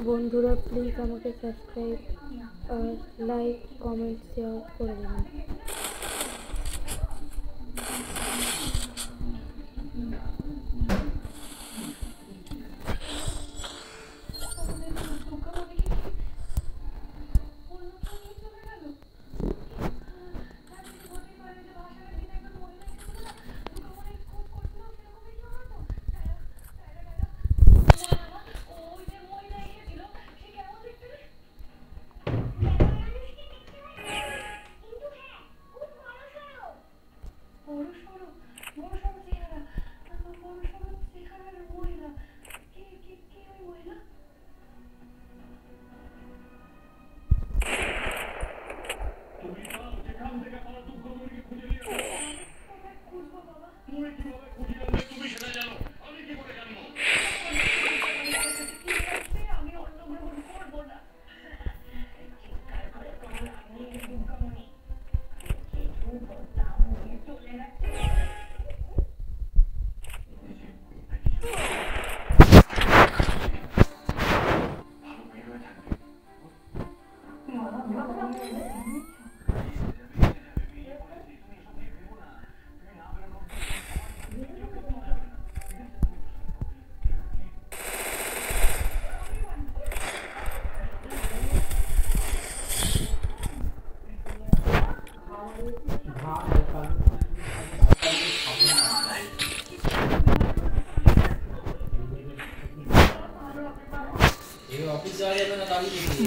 বন্ধুরা প্লিজ আমাকে সাবস্ক্রাইব আর like comment share করে দেবেন।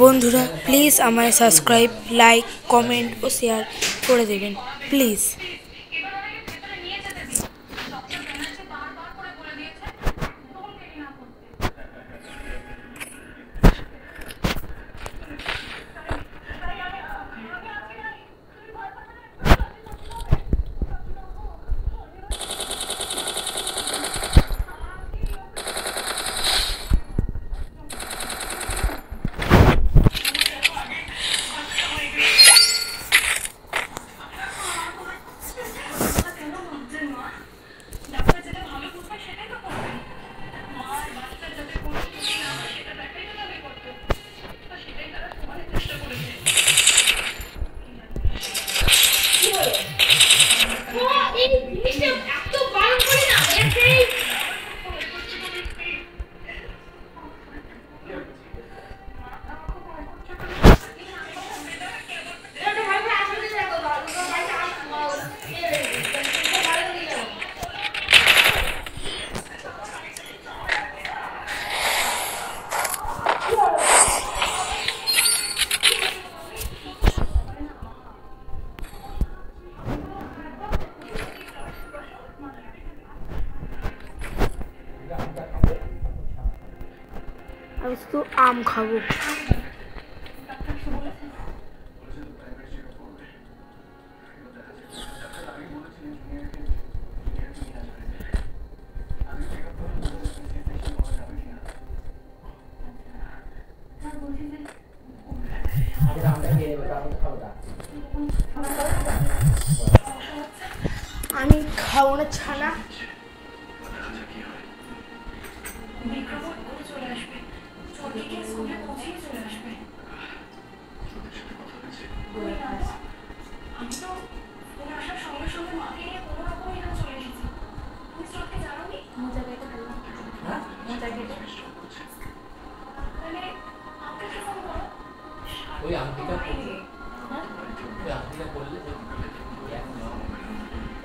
বন্ধুরা প্লিজ আমায় সাবস্ক্রাইব লাইক কমেন্ট ও শেয়ার করে দেবেন প্লিজ। আমি শুধু আম খাবো। আমি খাবো না ছানা।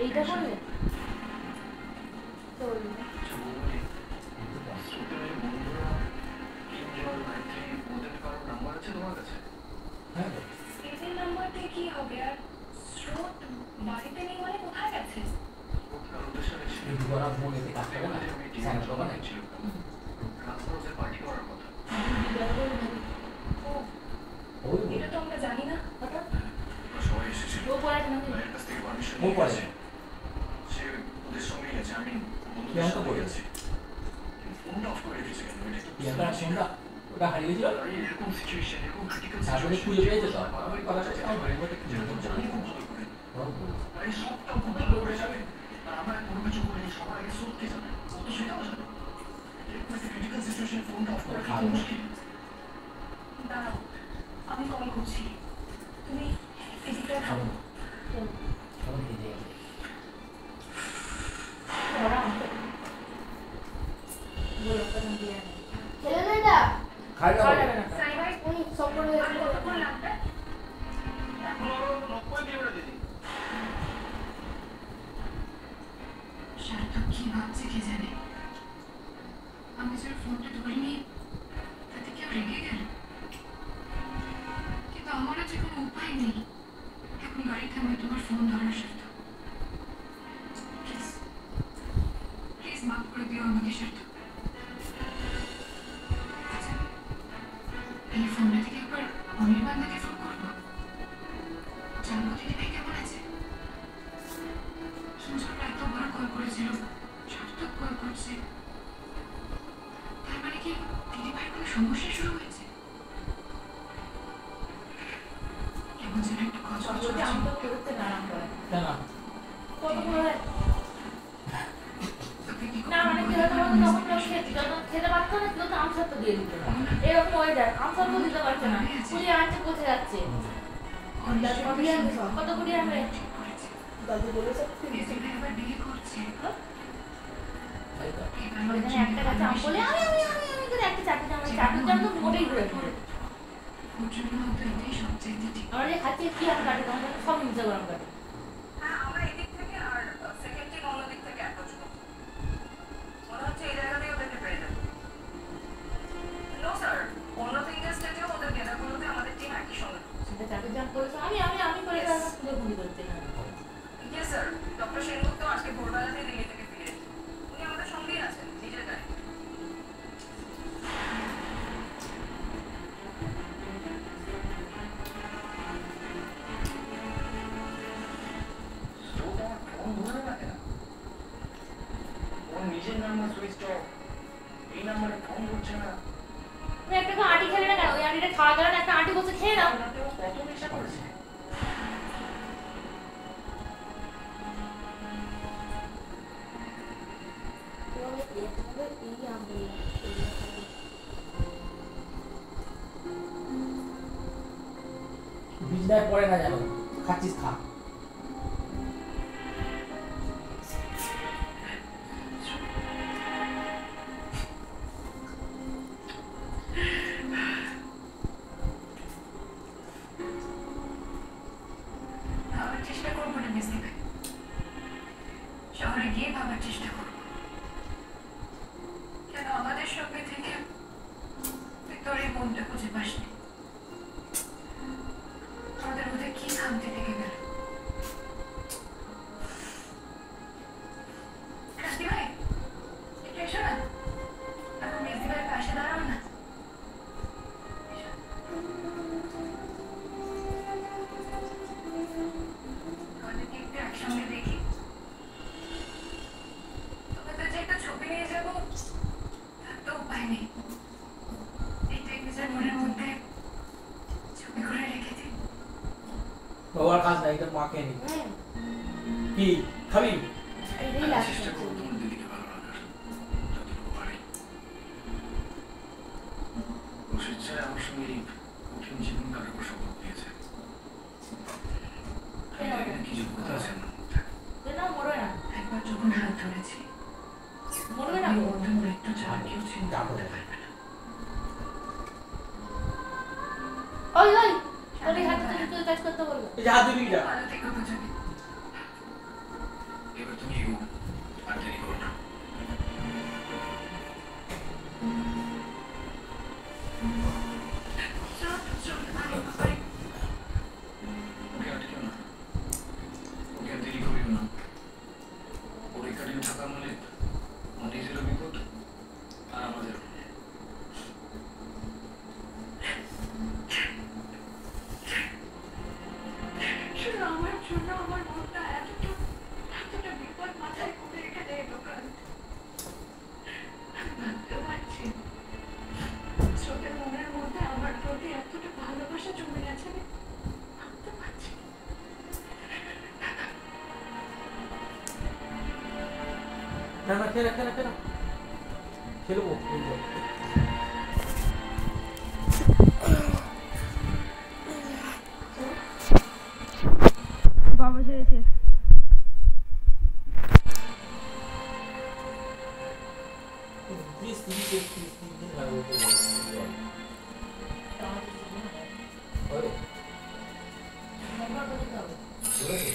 এইটা বললে কি হবে আর স্রোত বাড়িতে নেই মানে কোথায় গেছে? এটা তো আমরা জানি না। আমরা কোনো কিছু করিনি, সবার আগে সত্যি জানাই। আসলে ফোনটা অফ করা কি মুশকিল। দাঁড়াও, আমি কল করছি, তুমি এদিকটা খাবো। কি ভাবছে কে জানে, আমি যে ফোনটা ধরিনি তাতে কেউ রেগে গেল, কিন্তু আমারও যে কোনো উপায় নেই। এখন গাড়ি থামিয়ে তোমার ফোন ধরার সাথে প্লিজ প্লিজ মাফ করে দিও আমাকে সাথে। আচ্ছা, এই ফোনটা থেকে একবার অনির্বাণদাকে ফোন করবো, জানবো দিদিভাই কেমন আছে। সঞ্জয়টা এতবার কল করেছিল, সার্থক কল করছে, তার মানে কি দিদিভাই কোনো সমস্যা শুরু হয়েছে? কেমন যেন একটা খচখচ করছে। না মানে তখন খেতে পারতো না, তো আমসার তো দিয়ে দিত না, এরকম ওয়েদার আমসার তো দিতে পারছে না, পুড়িয়ে আনতে কোথা যাচ্ছে, কত পুড়িয়ে আনবে। দাদু বলেছে এবার বিয়ে করছে, একটা গাছে আম বলে আমি আমি আমি আমি করে একটা চাটনি চামচ তো মোটেই ঘুরে ঘুরে ওর জন্য তো এটাই সবচাইতে ঠিক। আমরা যে খাচ্ছি কি হাত কাটে তোমার সব নিচে গরম কাটে। হ্যাঁ, আমরা এদিক থেকে আর সেকেন্ড টিম অন্য দিক থেকে অ্যাপ্রোচ করছি। মনে হচ্ছে এই জায়গাতেই ওদেরকে পেয়ে যাবো। নো স্যার, অন্য তিনটে স্টেজেও ওদের গেঁদাগুলোতে আমাদের টিম একই সঙ্গে। সেটা চাটনি চামচ করেছো আমি আমি আমি করে খুঁজে খুঁজে করছি না। ইয়েস স্যার, ডক্টর সেনগুপ্তও আজকে ভোরবেলাতে দিল্লি থেকে ফিরে এসেছেন। উনি আমাদের সঙ্গেই আছেন, নিজের গাড়ি। নিজের নাম্বার সুইচ অফ, এই নাম্বারে ফোন করছে না। তুমি একটা আটি খেলে না কেন? ওই আটিটা খাওয়া গেল না, একটা আটি বসে খেয়ে নাও। কত নেশা করেছে। বিছনায় পড়ে না জানো, খাচ্ছিস খা। ভাবার চেষ্টা করবো না মিস দিবে, শহরে গিয়ে ভাবার চেষ্টা করবো কেন আমাদের সঙ্গে থেকে তুই তোর এই মনটা খুঁজে পাসনি। আমাদের মধ্যে কি খামতি থেকে গেল। রাজদি ভাই একটু এসো না, এখন মিস দিবার পাশে দাঁড়াও না। আমাদেরকে একটু একসঙ্গে দেখি, তোমাদের যে একটা ছবি নিয়ে যাবো তার তো উপায় নেই। এইটাই নিজের মনের মধ্যে ছবি করে রেখেছি। বাবার কাজ নাই, এটা মাকে নি। কি খাবি? এইটাই লাগছে। চেষ্টা করবো তোমার দিদিকে ভালো লাগার, যতটুকু পারি। ও স্বেচ্ছায় আমার সঙ্গে এই কঠিন জীবন কাটাবার শপথ নিয়েছে। আমি জানি না কি যে করতে আছে আমার মধ্যে। না মরবে না, একবার যখন হাত ধরেছি, মরবে না। আমি মধ্যে মৃত্যু ছাড়া কেউ চিন্তা করতে পারবে না। ওই ওই তোর এই হাতে তুই কাজ করতে বলবো। এই যে হাত দিবি যা। ভালো থেকো দুজনে। এবার তুমি এগো, আর দেরি করো না। চল, চল, আরে, আরে। ওকে আটকেও না, ওকে আর দেরি করিও না। ওর এই কাটিয়ে থাকা মানে আমার নিজেরও বিপদ আর আমাদেরও। শুধু আমার জন্য আমার মনটা এতটা বিপদ মাথায় করে এখানে এলো কাল। ভাবতেও পারছি না, স্রোতের মনের মধ্যে আমার প্রতি এতটা ভালোবাসা জমে গেছে, আমি ভাবতে পারছি না। না না খেলা খেলা খেলা খেলবো। লেগেছে। প্লিজ তিন দিন লাগবে তো জল। হবে? বলেছে?